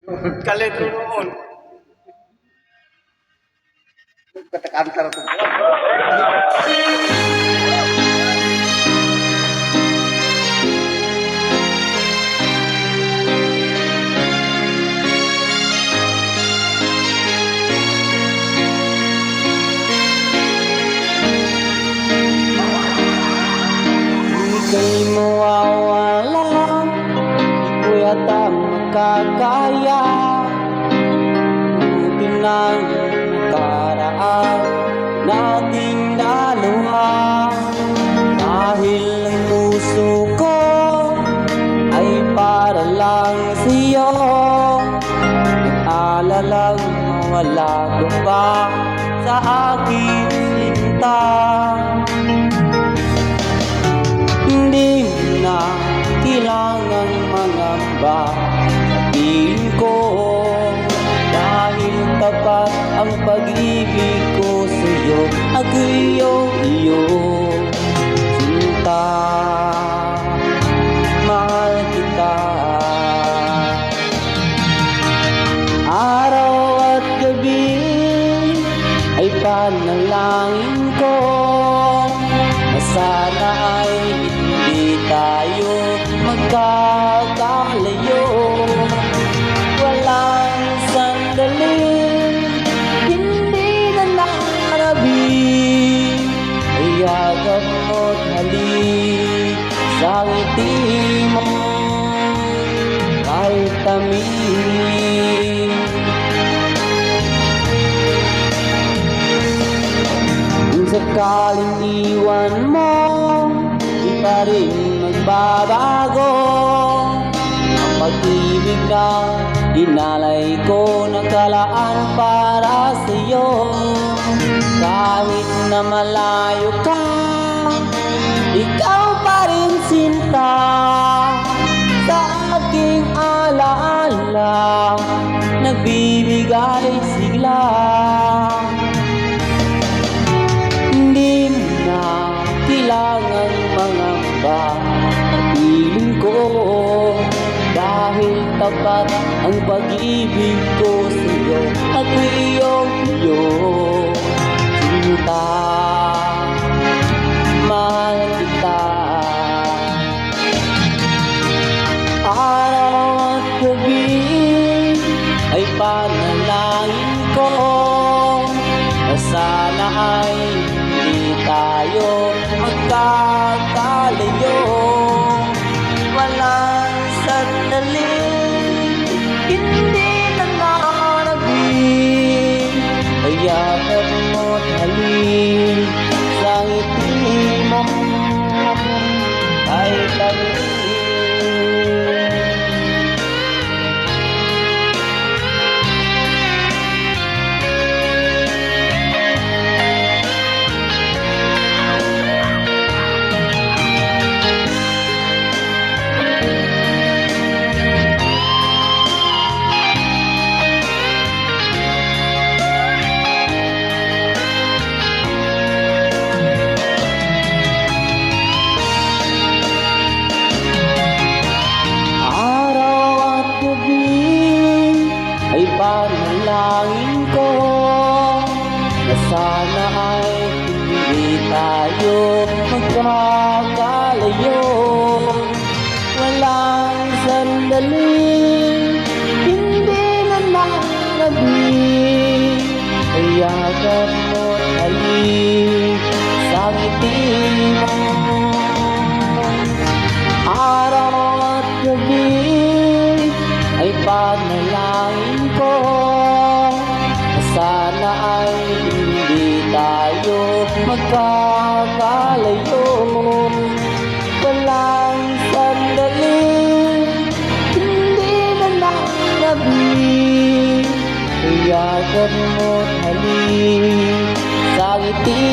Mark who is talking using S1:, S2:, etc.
S1: Kalitro noon. Katakantar ito.
S2: Ika'y mawawala, di ko yata makakaya. Buti ng nakaraan nating dalawa. Dahil ang puso ko ay para lang sa'yo. Nag-alalang mawala ka pa sa aking sinta. Hindi na kailangang mangamba sa piling ko, dahil tapat ang pag-ibig ko sa'yo. Ako'y iyong sinta, mahal kita. Araw at gabi ay panalangin ko na sana ay hindi tayo magkakalayo. Walang sandaling hindi na nakarabing, ay agad mo't halik sa ngiti mo kahit tamis. Kung sakaling iwan mo, di pa rin magbabago ang pag-ibig na dinalay ko, nakalaan para sa'yo. Kahit na malayo ka, ikaw pa rin sinta sa aking alaala, nagbibigay sigla. Hindi na kailangan mangamba sa piling ko, dahil tapat ang pag-ibig ko sa'yo. Ako'y iyong sinta, mahal kita. Araw at gabi ay panalangin ko na sana ay hindi tayo magkakalayo. Walang sandaling hindi na nakarabing, ay yakap mo't halik sa ngiti mo ay tamis. Panalangin ko na sana ay hindi tayo magkakalayo. Walang sandaling hindi na nakarabing, ay yakap mo't halik sa ngiti mo. Araw at gabi ay panalangin ko na sana ay hindi tayo magkakalayo. Walang sandaling hindi na nakarabing, ay yakap mo't halik sa ngiti